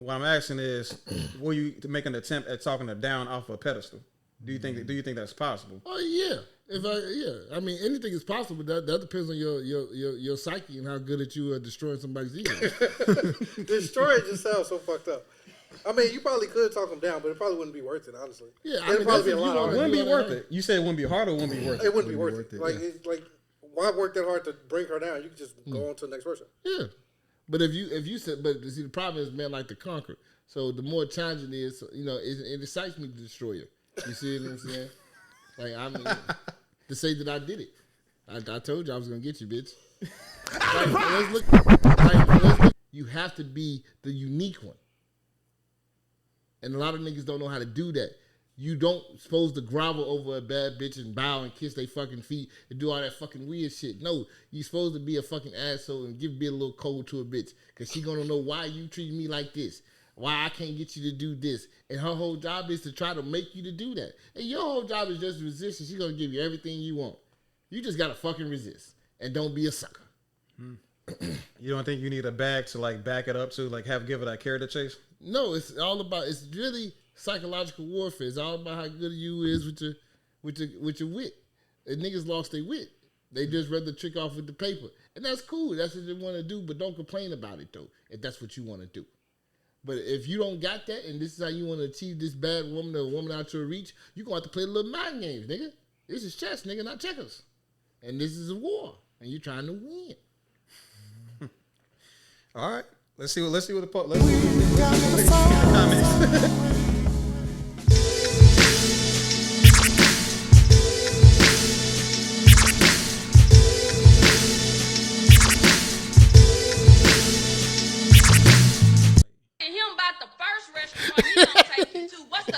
What I'm asking is, will you make an attempt at talking her down off a pedestal? Do you think that's possible? Oh yeah. I mean, anything is possible. That depends on your psyche and how good at you destroying somebody's ego. Destroy it just sounds so fucked up. I mean, you probably could talk them down, but it probably wouldn't be worth it, honestly. Yeah, it'd probably be a lot harder. It wouldn't be worth it. You said it wouldn't be hard or it wouldn't be worth it? It wouldn't be worth it. Yeah. Like, why work that hard to bring her down? You can just go on to the next person. Yeah. But if you said, but see, the problem is men like to conquer. So the more challenging it is, it excites me to destroy you. You see what I'm saying? Like, I mean, to say that I did it. I told you I was going to get you, bitch. Let's look. You have to be the unique one. And a lot of niggas don't know how to do that. You don't supposed to grovel over a bad bitch and bow and kiss their fucking feet and do all that fucking weird shit. No, you supposed to be a fucking asshole and be a little cold to a bitch. Because she going to know why you treat me like this. Why I can't get you to do this. And her whole job is to try to make you to do that. And your whole job is just resist, and she's going to give you everything you want. You just got to fucking resist. And don't be a sucker. You don't think you need a bag to like back it up to like give her that character chase? No, it's really psychological warfare. It's all about how good you is with your wit. And niggas lost their wit. They just rather trick off with the paper. And that's cool. That's what they want to do, but don't complain about it though, if that's what you want to do. But if you don't got that, and this is how you want to achieve this bad woman or a woman out your reach, you're going to have to play a little mind games, nigga. This is chess, nigga, not checkers. And this is a war, and you're trying to win. All right. Let's see what the comments.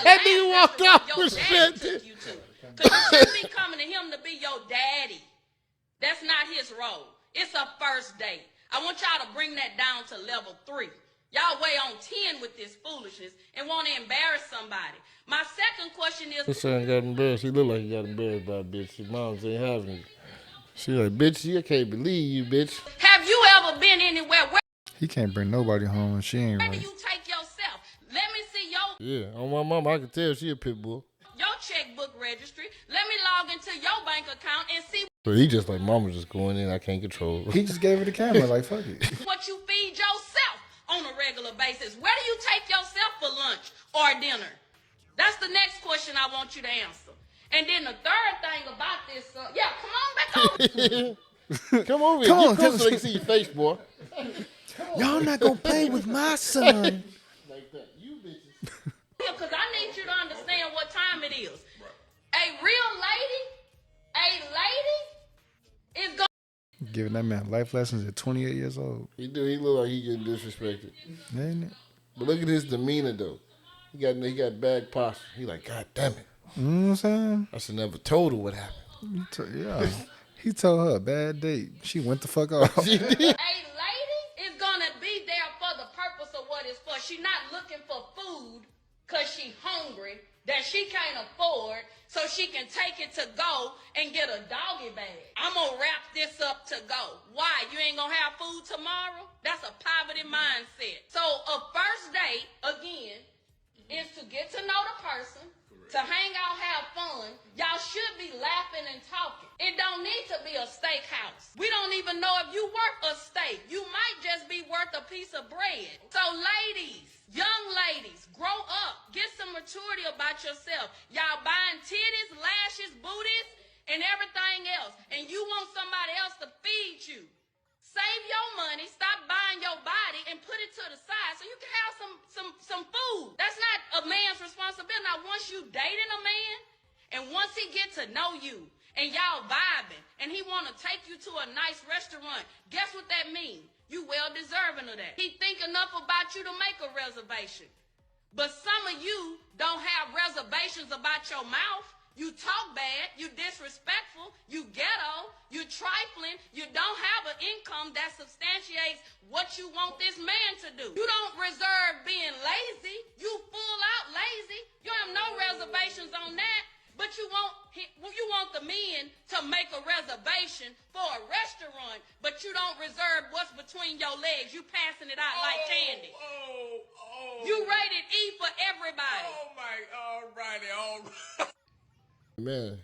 That nigga walked off with shit. Because you shouldn't be coming to him to be your daddy. That's not his role. It's a first date. I want y'all to bring that down to level 3. Y'all way on 10 with this foolishness and want to embarrass somebody. My second question is... His son got embarrassed. He looked like he got embarrassed by a bitch. His mom ain't having it. She like, bitch, I can't believe you, bitch. Have you ever been anywhere where... He can't bring nobody home and she ain't Where right. do you take yourself? Let me see your... Yeah, on my mama, I can tell she a pit bull. Your checkbook registry. Let me log into your bank account and see... But he just like, mama just going in, I can't control her. He just gave her the camera, like, fuck it. What you feed yourself on a regular basis. Where do you take yourself for lunch or dinner? That's the next question I want you to answer. And then the third thing about this, come on back over. Come over here. Come on, Get close so they can see your face, boy. Y'all not gonna play with my son. Like that. You bitches. Because I need you to understand what time it is. A real lady is going. Giving that man life lessons at 28 years old. He do. He look like he getting disrespected. Ain't it? But look at his demeanor, though. He got bad posture. He like, God damn it. You know what I'm saying? I should never told her what happened. Yeah. He told her a bad date. She went the fuck off. She did. A lady is going to be there for the purpose of what it's for. She's not looking for food because she's hungry that she can't afford so she can take it to go and get a doggy bag. I'm going to wrap this up to go. Why? You ain't going to have food tomorrow? That's a poverty mindset. So a first date, again, is to get to know the person, to hang out, have fun. Y'all should be laughing and talking. It don't need to be a steakhouse. We don't even know if you worth a steak. You might just be worth a piece of bread. So ladies, young ladies, grow up. Get some maturity about yourself. Y'all buying titties, lashes, booties, and everything else. And you want somebody else to feed you. Save your money, stop buying your body, and put it to the side so you can have some food. That's not a man's responsibility. Now, once you dating a man, and once he get to know you, and y'all vibing, and he want to take you to a nice restaurant, guess what that means? You well deserving of that. He think enough about you to make a reservation. But some of you don't have reservations about your mouth. You talk bad, you disrespectful, you ghetto, you trifling, you don't have an income that substantiates what you want this man to do. You don't reserve being lazy, you full out lazy, you have no reservations on that, but you want the men to make a reservation for a restaurant, but you don't reserve what's between your legs, you passing it out like candy. You rated E for everybody. Oh my, all righty. Man,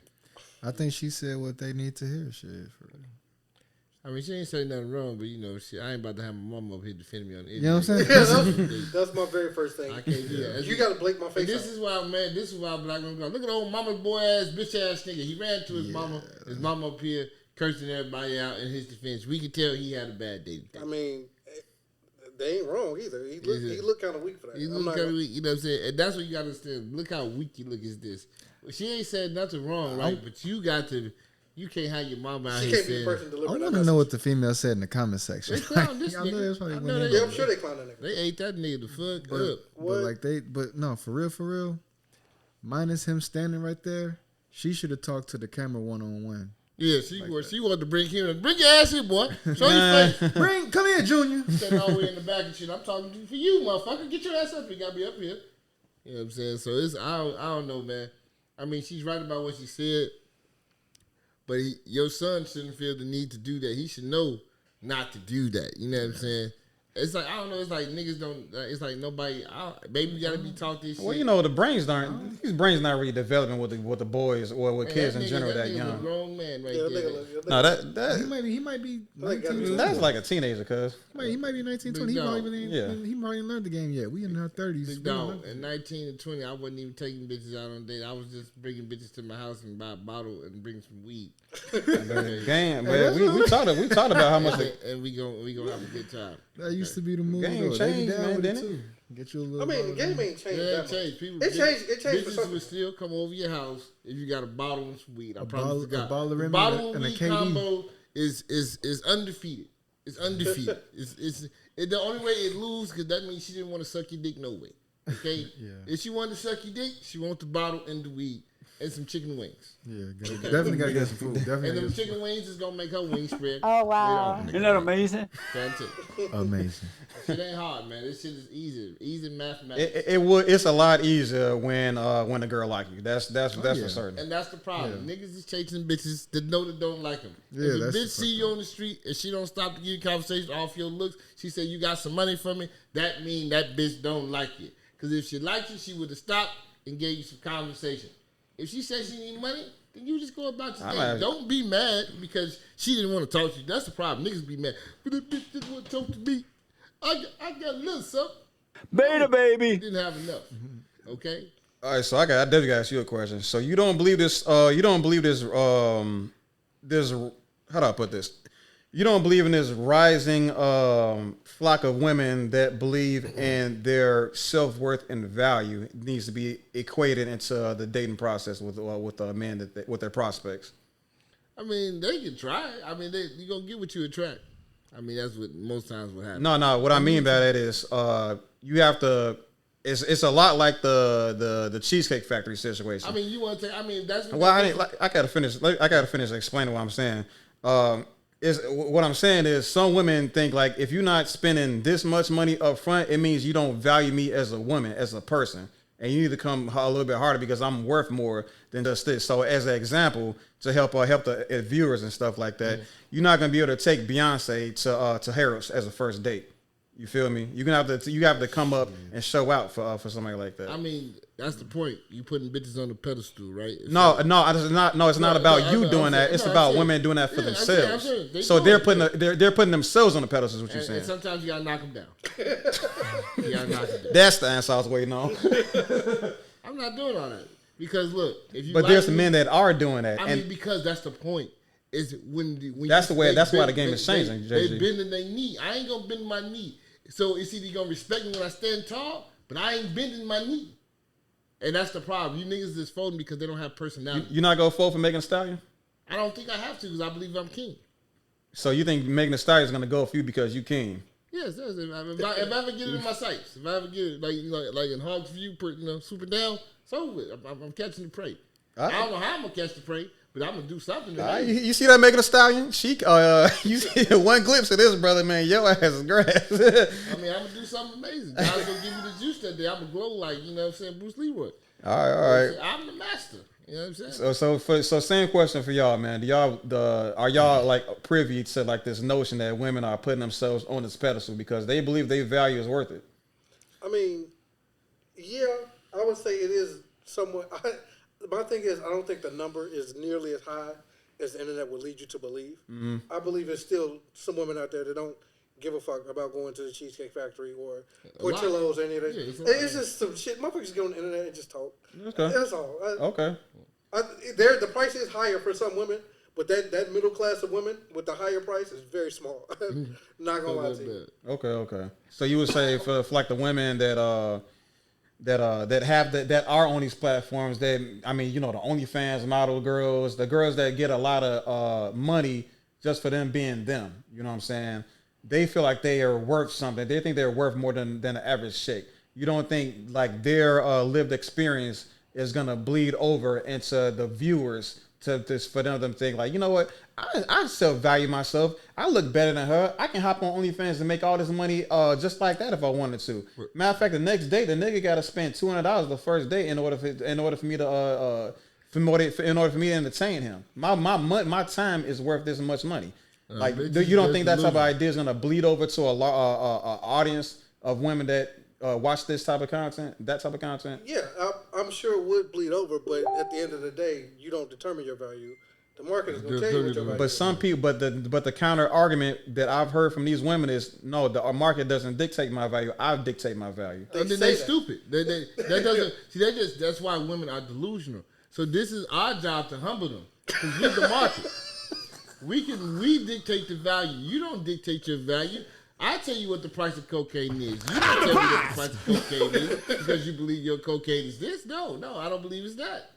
I think she said what they need to hear. Shit. For real. I mean, she ain't say nothing wrong, but you know, I ain't about to have my mama up here defending me on the You know what I'm internet. saying? That's my very first thing. I can't do that. You gotta blink my face. And this is why, man. This is why black women go. Look at old mama's boy ass bitch ass nigga. He ran to his mama. His mama up here cursing everybody out in his defense. We can tell he had a bad day today. I mean, they ain't wrong either. He looked kind of weak for that. He look kind of weak. You know what I'm saying? And that's what you got to understand. Look how weak you look. Is this? She ain't said nothing wrong, right? But you got to. You can't have your mama out She here can't be saying. the person I delivering that want to know what the female said in the comment section. They clown this I know nigga. that's probably I went know in they- there. Yeah, I'm sure they clown that nigga. They ate that nigga the fuck up. But like but no, for real, minus him standing right there, she should have talked to the camera 1-on-1. Yeah, she wanted to bring him in. Bring your ass here, boy. Show your face. Come here, Junior. Standing all the way in the back and shit. I'm talking to you for you, motherfucker. Get your ass up here. You gotta be up here. You know what I'm saying? So it's I don't know, man. I mean, she's right about what she said, but your son shouldn't feel the need to do that. He should know not to do that. You know what I'm saying? It's like I don't know. It's like niggas don't. It's like nobody. Baby, you gotta be taught this shit. Well, you know, the brains aren't. These brains not really developing with the boys or with Man, kids that in nigga- general that nigga's a young. grown man right Yeah, there. No, He might be 19. that's like a teenager, cuz. He might be 19, 20. He Big probably dog. he probably ain't learned the game yet. We in our 30s. Big dog, at 19 and 20, I wasn't even taking bitches out on dates. I was just bringing bitches to my house and buy a bottle and bring some weed. Game, but we talked about how much. And we gonna have a good time. That used to be the move. Game though. They be changed, down man, with it didn't it? too. Get you a little. I mean, the bottle game ain't changed. Yeah, that it much. changed. People, It changed. It changed for Bitches some. would still come over your house if you got a bottle and some weed. I A promise bottle- to God. a bottle of The Remy bottle and a weed KD. combo is undefeated. It's undefeated. The only way it lose because that means she didn't want to suck your dick no way. Okay. Yeah. If she wanted to suck your dick, she want the bottle and the weed and some chicken wings. Yeah, definitely gotta get some food. Definitely And gotta them get some chicken wings is gonna make her wing spread. Oh, wow. Later Isn't that amazing? Fantastic. food. Amazing. Shit ain't hard, man. This shit is easy mathematics. It's a lot easier when a girl like you. That's for certain. And that's the problem. Niggas is chasing bitches that know that don't like them. Yeah, if a that's the bitch see you on the street and she don't stop to give you conversation off your looks, she say you got some money for me, that mean that bitch don't like you. Because if she liked you, she would have stopped and gave you some conversation. If she says she need money, then you just go about your day. Don't be mad because she didn't want to talk to you. That's the problem. Niggas be mad. But that bitch didn't want to talk to me. I got a little something. Beta baby. Didn't have enough. Okay? All right, so I definitely gotta ask you a question. So you don't believe this? You don't believe this? This how do I put this? You don't believe in this rising flock of women that believe in their self-worth and value needs to be equated into the dating process with men with their prospects. I mean, they can try. I mean, you gonna get what you attract. I mean, that's what most times what happens. No. What I mean by that is you have to. It's a lot like the Cheesecake Factory situation. I mean, you want to take. I mean, that's what. Well, I gotta finish. I gotta finish explaining what I'm saying. What I'm saying is some women think like if you're not spending this much money up front, it means you don't value me as a woman, as a person, and you need to come a little bit harder because I'm worth more than just this. So, as an example, to help the viewers and stuff like that, you're not gonna be able to take Beyonce to Harris as a first date. You feel me? You have to come up and show out for somebody like that. I mean, that's the point. You putting bitches on the pedestal, right? It's No, like- it's not. No, it's not about you doing that. It's about women doing that for themselves. So they're putting themselves on the pedestal. Is what you're saying? And sometimes you gotta knock them down. You gotta knock them down. That's the answer I was waiting on. I'm not doing all that because look, if you. But like there's me, men that are doing that, I and mean, because that's the point. Is when That's the way- they that's why bend- the game is changing, They JG. bending their knee. I ain't gonna bend my knee. So it's either you gonna respect me when I stand tall, but I ain't bending my knee. And that's the problem. You niggas is folding because they don't have personality. you're not gonna vote for Megan Thee Stallion. I don't think I have to because I believe I'm king. So you think Megan Thee Stallion is gonna go for you because you king? Yes, if I ever get it in my sights, if I ever get it like in Hog's View, super down, it's over with. I'm catching the prey. All right. I don't know how I'm gonna catch the prey, but I'm gonna do something. You see that Megan Thee Stallion? She you see one glimpse of this brother, man. Your ass is grass. I mean, I'm gonna do something amazing. God's gonna give me the juice that day. I'm gonna glow like, you know what I'm saying, Bruce Leroy. all right. I'm the master. You know what I'm saying? So same question for y'all, man. Are y'all like privy to like this notion that women are putting themselves on this pedestal because they believe their value is worth it? I mean, Yeah, I would say it is somewhat. My thing is, I don't think the number is nearly as high as the internet would lead you to believe. Mm-hmm. I believe there's still some women out there that don't give a fuck about going to the Cheesecake Factory or Portillo's or any of that. Yeah, it's just some shit. Motherfuckers get on the internet and just talk. Okay. That's all. Okay. The price is higher for some women, but that middle class of women with the higher price is very small. Not gonna lie to you. Okay. So you would say for like the women that are on these platforms, that I mean, the OnlyFans model girls, the girls that get a lot of money just for them being them. You know what I'm saying? They feel like they are worth something. They think they're worth more than the average chick. You don't think like their lived experience is gonna bleed over into the viewers for them to think like, you know what, I self-value myself. I look better than her. I can hop on OnlyFans and make all this money just like that if I wanted to. Matter of fact, the next day the nigga got to spend $200 the first day in order for me to entertain him. My time is worth this much money. Like, you don't think that type of idea is gonna bleed over to a audience of women that watch this type of content, that type of content? Yeah, I'm sure it would bleed over, but at the end of the day, you don't determine your value. The market is going to tell you what your value is. But some people, but the counter argument that I've heard from these women is, no, the market doesn't dictate my value. I dictate my value. They're stupid. That doesn't see. That's why women are delusional. So this is our job to humble them because we're the market. We dictate the value. You don't dictate your value. I tell you what the price of cocaine is. You don't tell me what the price of cocaine is because you believe your cocaine is this. No, I don't believe it's that.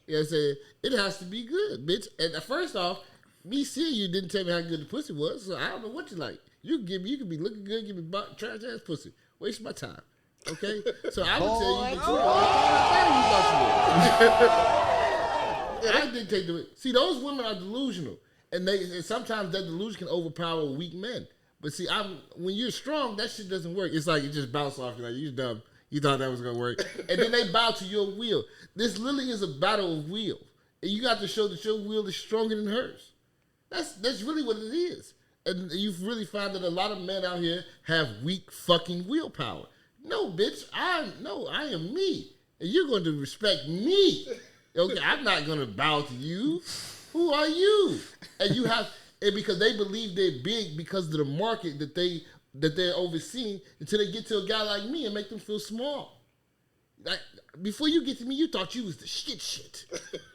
You know what I'm saying? It has to be good, bitch. And first off, me seeing you didn't tell me how good the pussy was, so I don't know what you like. You could be looking good, give me trash ass pussy. Waste my time. Okay? So I would tell you the truth. I dictate the. See, those women are delusional. And sometimes that delusion can overpower weak men. But see, when you're strong, that shit doesn't work. It's like it just bounced off you. Like, you dumb. You thought that was going to work. And then they bow to your will. This literally is a battle of will. And you got to show that your will is stronger than hers. That's really what it is. And you really find that a lot of men out here have weak fucking willpower. No, bitch. I am me. And you're going to respect me. Okay, I'm not going to bow to you. Who are you? And because they believe they're big because of the market that they're overseeing until they get to a guy like me and make them feel small. Like, before you get to me, you thought you was the shit.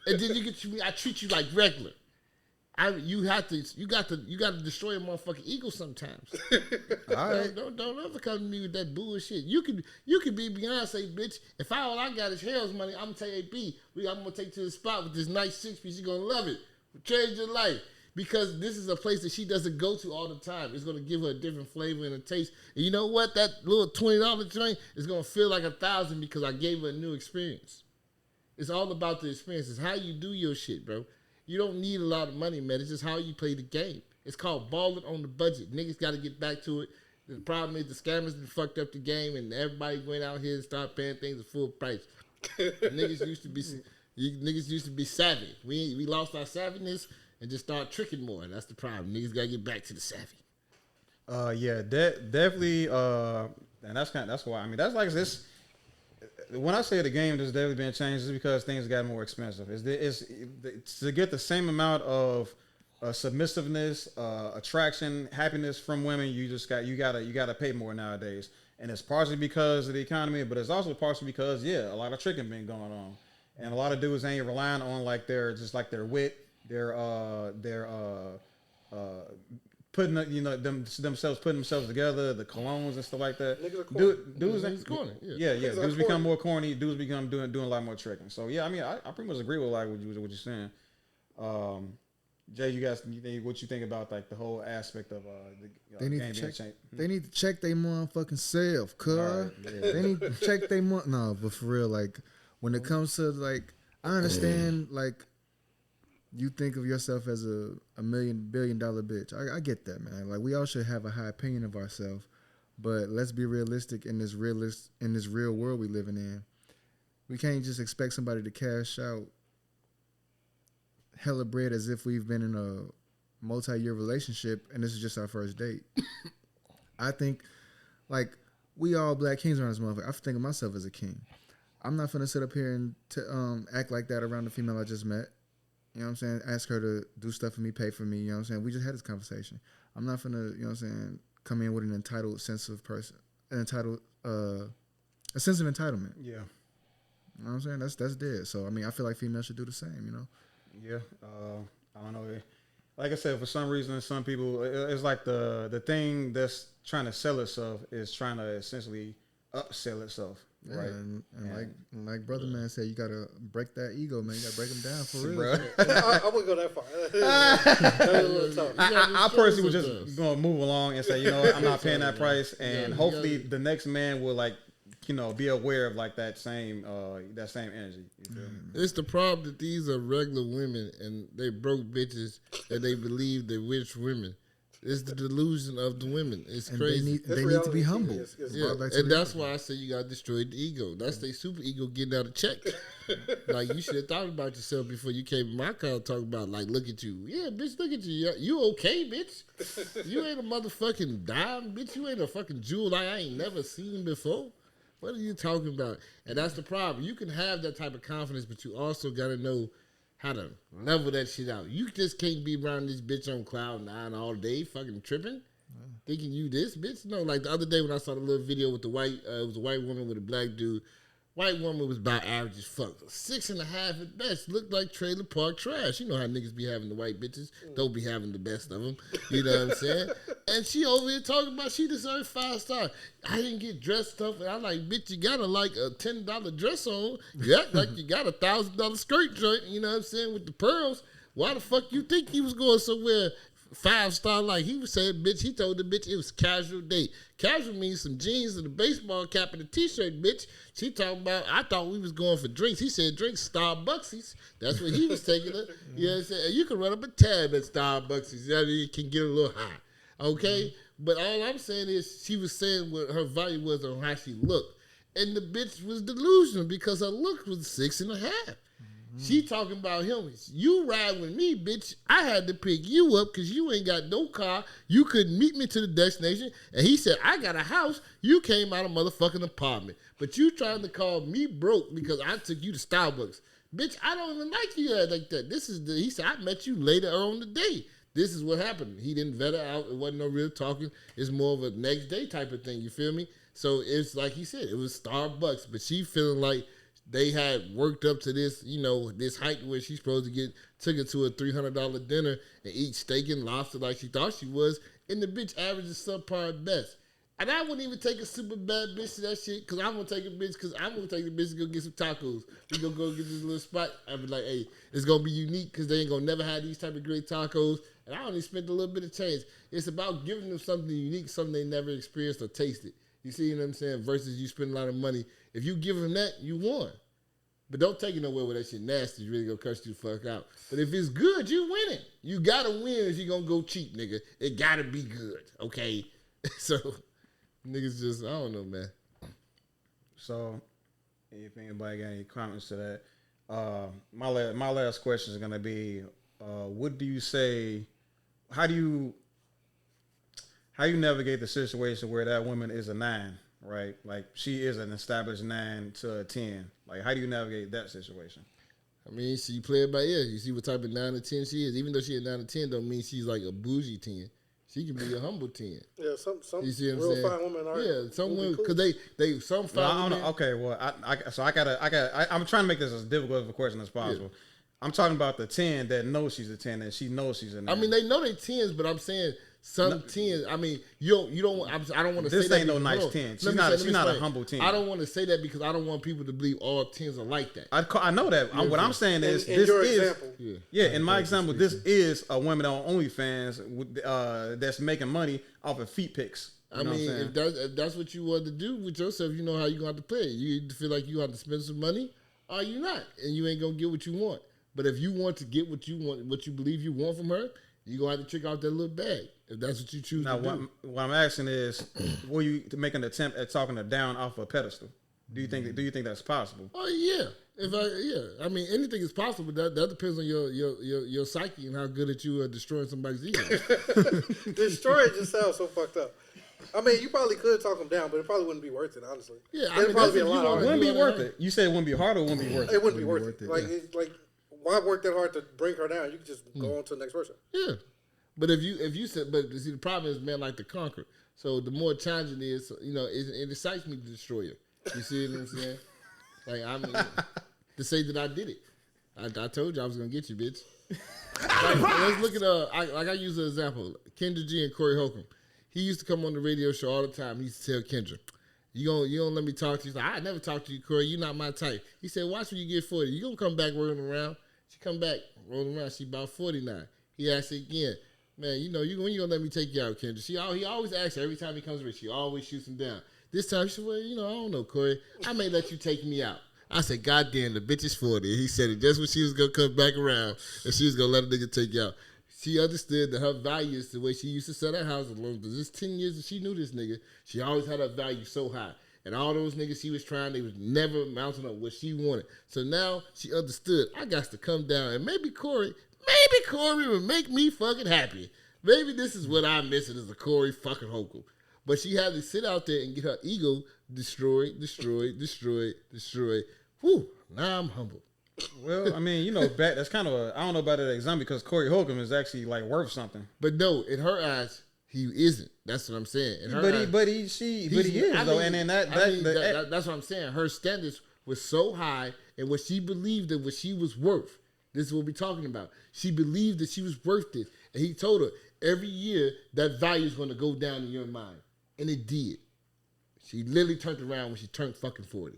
And then you get to me, I treat you like regular. You got to destroy a motherfucking ego sometimes. All right. Don't ever come to me with that bullshit. You could be Beyonce, bitch. If all I got is Harold's money, I'm gonna tell you, B, I'm gonna take you to the spot with this nice 6-piece. You're gonna love it. Change your life. Because this is a place that she doesn't go to all the time. It's going to give her a different flavor and a taste. And you know what? That little $20 joint is going to feel like $1,000 because I gave her a new experience. It's all about the experience. It's how you do your shit, bro. You don't need a lot of money, man. It's just how you play the game. It's called balling on the budget. Niggas got to get back to it. The problem is the scammers done fucked up the game and everybody went out here and started paying things at full price. Niggas used to be savvy. We lost our savviness. And just start tricking more. That's the problem. Niggas gotta get back to the savvy. Yeah, definitely. And that's why. I mean, that's like this. When I say the game has definitely been changed, is because things got more expensive. It's to get the same amount of submissiveness, attraction, happiness from women. You gotta pay more nowadays. And it's partially because of the economy, but it's also partially because a lot of tricking been going on, and a lot of dudes ain't relying on like their wit. They're putting themselves together, the colognes and stuff like that. Dudes corny. Dudes become more corny. Dudes become doing a lot more tricking. So I mean, I pretty much agree with like what you're saying. Jay, what you think about like the whole aspect of they need to check. They need to check their motherfucking self, cuz. Right, they need to check their no, but for real, like when it comes to like, I understand like. You think of yourself as a $1 billion bitch. I get that, man. Like we all should have a high opinion of ourselves, but let's be realistic in this real world we living in. We can't just expect somebody to cash out hella bread as if we've been in a multi-year relationship and this is just our first date. I think like we all black kings around this motherfucker. I think of myself as a king. I'm not finna sit up here and act like that around the female I just met. You know what I'm saying? Ask her to do stuff for me, pay for me. You know what I'm saying? We just had this conversation. I'm not finna, you know what I'm saying, come in with an entitled sense of person, a sense of entitlement. Yeah. You know what I'm saying? That's dead. So I mean, I feel like females should do the same. You know? Yeah. I don't know. Like I said, for some reason, some people, it's like the thing that's trying to sell itself is trying to essentially upsell itself. Yeah, right. And like brother man said, you gotta break that ego, man. You gotta break them down for real. Bro. I wouldn't go that far. That was a little tough. I personally was just gonna move along and say, you know what, I'm not paying that price, and hopefully the next man will like, you know, be aware of like that same energy. You feel me? It's the problem that these are regular women and they broke bitches and they believe they're rich women. It's the delusion of the women. It's And crazy. they need to be humble. Yeah, and that's why I say you got to destroy the ego. That's their super ego getting out of check. Like, you should have thought about yourself before you came in my car talking about, like, look at you. Yeah, bitch, look at you. You okay, bitch? You ain't a motherfucking dime, bitch. You ain't a fucking jewel I ain't never seen before. What are you talking about? And that's the problem. You can have that type of confidence, but you also got to know how to level that shit out. You just can't be around this bitch on cloud 9 all day fucking tripping, thinking you this bitch. No, like the other day when I saw the little video with the white, it was a white woman with a black dude. White woman was about average as fuck. 6.5 at best. Looked like trailer park trash. You know how niggas be having the white bitches. Don't be having the best of them. You know what I'm saying? And she over here talking about she deserved 5 stars. I didn't get dressed up. And I'm like, bitch, you got like a $10 dress on. You act like you got $1,000 skirt joint. You know what I'm saying? With the pearls. Why the fuck you think he was going somewhere 5-star like he was saying, bitch? He told the bitch it was casual date. Casual means some jeans and a baseball cap and a t-shirt, bitch. She talking about, I thought we was going for drinks. He said drinks, Starbucksies. That's what he was taking her. You know what I'm saying? You can run up a tab at Starbucksies. You can get a little high. Okay? But all I'm saying is she was saying what her value was on how she looked. And the bitch was delusional because her look was 6.5. She talking about him. You ride with me, bitch. I had to pick you up because you ain't got no car. You couldn't meet me to the destination. And he said, I got a house. You came out of motherfucking apartment. But you trying to call me broke because I took you to Starbucks. Bitch, I don't even like you like that. He said, I met you later on the day. This is what happened. He didn't vet her out. It wasn't no real talking. It's more of a next day type of thing. You feel me? So it's like he said, it was Starbucks. But she feeling like they had worked up to this, you know, this height where she's supposed to took her to a $300 dinner and eat steak and lobster like she thought she was, and the bitch averages subpar at best. And I wouldn't even take a super bad bitch to that shit, because I'm going to take a bitch, because I'm going to take the bitch to go get some tacos. We going to go get this little spot. I'd be like, hey, it's going to be unique, because they ain't going to never have these type of great tacos, and I only spent a little bit of change. It's about giving them something unique, something they never experienced or tasted. You see what I'm saying? Versus you spend a lot of money. If you give them that, you won. But don't take it nowhere where that shit nasty. It's really gonna cuss you the fuck out. But if it's good, you winning. You gotta win if you gonna go cheap, nigga. It gotta be good, okay? So, niggas just, I don't know, man. So, if anybody got any comments to that, my last question is gonna be, what do you say? How do you navigate the situation where that woman is a 9, right? Like she is an established 9 to a 10. Like, how do you navigate that situation? I mean, you play it by ear. You see what type of 9 to 10 she is. Even though she a 9 to 10, don't mean she's like a bougie 10. She can be a humble 10. Yeah, some you see what I'm real saying? fine women are. Yeah, some women, because they some fine women. Okay, well, I'm trying to make this as difficult of a question as possible. Yeah. I'm talking about the 10 that knows she's a 10 and she knows she's a 9. I mean, they know they 10s, but I'm saying some 10s. I mean, I don't want to say that. This ain't no nice 10. She's not a humble 10. I don't want to say that because I don't want people to believe all 10s are like that. I know that. What I'm saying is, in your example. In my example, this is a woman on OnlyFans that's making money off of feet pics. I mean, if that's what you want to do with yourself, you know how you're going to have to play it. You feel like you have to spend some money, or you not, and you ain't going to get what you want. But if you want to get what you want, what you believe you want from her, you're going to have to trick out that little bag. If that's what you choose to do. What I'm asking is, will you to make an attempt at talking her down off a pedestal? Do you think that's possible? Oh yeah. I mean, anything is possible. That depends on your psyche and how good at you are destroying somebody's ego. Destroy it just sounds so fucked up. I mean, you probably could talk them down, but it probably wouldn't be worth it, honestly. Yeah, I It'd mean, probably be a that's if lot you harder. It wouldn't be worth it. You said it wouldn't be hard or it wouldn't be worth it? It wouldn't be worth worth it. it, Like, yeah. it's like, why work that hard to bring her down? You could just go on to the next person. Yeah, but if you said, but see, the problem is men like to conquer. So the more challenging it is, it excites me to destroy you. You see what I'm saying? Like, I mean, to say that I did it. I told you I was gonna get you, bitch. Like, let's look at I use an example. Kendra G and Corey Holcomb. He used to come on the radio show all the time. He used to tell Kendra, you don't let me talk to you. He's like, I never talk to you, Corey. You're not my type. He said, watch when you get 40. You gonna come back rolling around. She come back rolling around. She about 49. He asked her again, man, when you gonna let me take you out, Kendra? He always asks her every time he comes around. She always shoots him down. This time she said, well, I don't know, Corey. I may let you take me out. I said, God damn, the bitch is 40. He said it just when she was going to come back around and she was going to let a nigga take you out. She understood that her value is the way she used to sell her house alone. Because this 10 years that she knew this nigga, she always had her value so high. And all those niggas she was trying, they was never mounting up what she wanted. So now she understood, I got to come down. And maybe Corey would make me fucking happy. Maybe this is what I'm missing is a Corey fucking Holcomb. But she had to sit out there and get her ego destroyed. Whew, now I'm humble. Well, I mean, that's kind of I don't know about that example because Corey Holcomb is actually like worth something. But no, in her eyes, he isn't. That's what I'm saying. In her eyes, But he is though, and then that's what I'm saying. Her standards was so high, and what she believed that what she was worth. This is what we're talking about. She believed that she was worth this, and he told her every year that value is going to go down in your mind, and it did. She literally turned around when she turned fucking 40.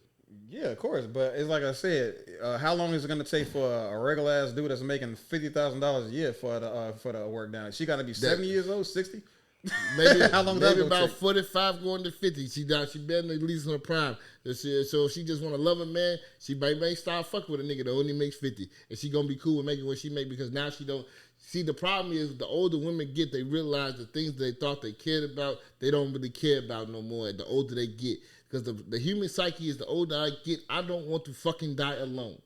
Yeah, of course, but it's like I said. How long is it going to take for a regular ass dude that's making $50,000 a year for the work down? She got to be 70 years old, 60. Maybe how long? Maybe about take? 45 going to 50. She better at least in her prime. So if she just want to love a man, she may start fucking with a nigga that only makes 50, and she gonna be cool with making what she make because now she don't. See, the problem is the older women get, they realize the things they thought they cared about, they don't really care about no more. The older they get, because the human psyche is the older I get, I don't want to fucking die alone.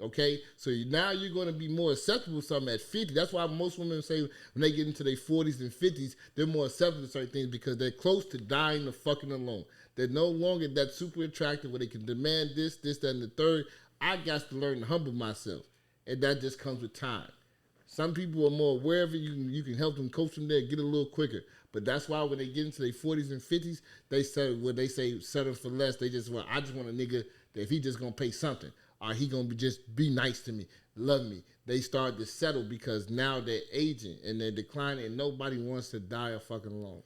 Okay, so now you're going to be more acceptable to something at 50. That's why most women say when they get into their 40s and 50s, they're more acceptable to certain things because they're close to dying the fucking alone. They're no longer that super attractive where they can demand this, that, and the third. I got to learn to humble myself, and that just comes with time. Some people are more aware of it. You can help them, coach them there, get a little quicker. But that's why when they get into their 40s and 50s, they say settle for less. I just want a nigga that if he just gonna pay something. Or he gonna just be nice to me, love me. They start to settle because now they're aging and they're declining, and nobody wants to die a fucking alone.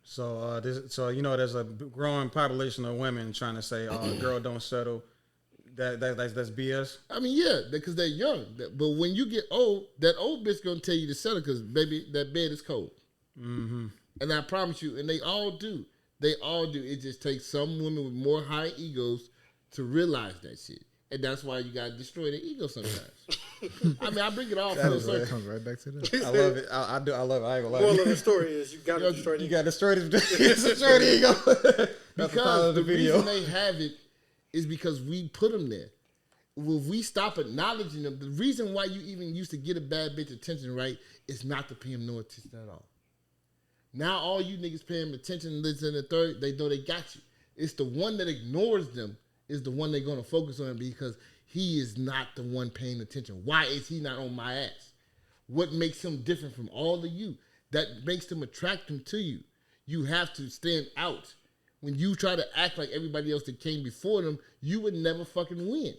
So, there's a growing population of women trying to say, "Girl, don't settle." That's BS. I mean, yeah, because they're young. But when you get old, that old bitch gonna tell you to settle because baby, that bed is cold. Mm-hmm. And I promise you, and they all do. They all do. It just takes some women with more high egos to realize that shit. And that's why you gotta destroy the ego sometimes. I mean, I bring it all full circle. Comes right back to that. I love it. I do. I love it. I ain't gonna lie. Moral of the story is you gotta destroy the You got to destroy the ego. That's Because the video. reason they have it is because we put them there. If we stop acknowledging them, the reason why you even used to get a bad bitch attention, right, is not to pay them no attention at all. Now all you niggas pay them attention, listen to the third, they know they got you. It's the one that ignores them is the one they're going to focus on because he is not the one paying attention. Why is he not on my ass? What makes him different from all of you? That makes them attract him to you. You have to stand out. When you try to act like everybody else that came before them, you would never fucking win.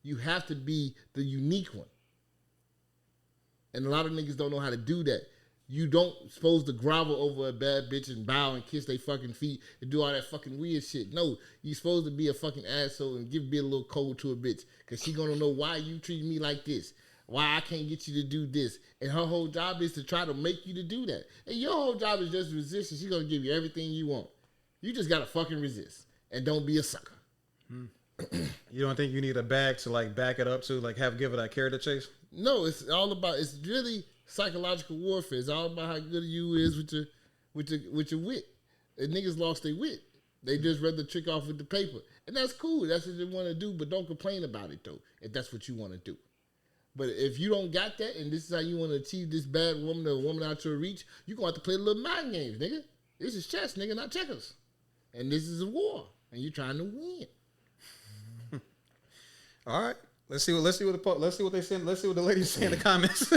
You have to be the unique one. And a lot of niggas don't know how to do that. You don't supposed to grovel over a bad bitch and bow and kiss their fucking feet and do all that fucking weird shit. No, you supposed to be a fucking asshole and be a little cold to a bitch because she gonna know why you treat me like this, why I can't get you to do this. And her whole job is to try to make you to do that. And your whole job is just resist and she gonna give you everything you want. You just gotta fucking resist and don't be a sucker. You don't think you need a bag to like back it up to like give it that character chase? No, it's really psychological warfare. It's all about how good you is with your wit. And niggas lost their wit. They just read the trick off with the paper. And that's cool. That's what they want to do, but don't complain about it though, if that's what you want to do. But if you don't got that and this is how you want to achieve this bad woman or woman out your reach, you're gonna have to play a little mind games, nigga. This is chess, nigga, not checkers. And this is a war, and you're trying to win. All right. Let's see what they say. Let's see what the ladies say in the comments.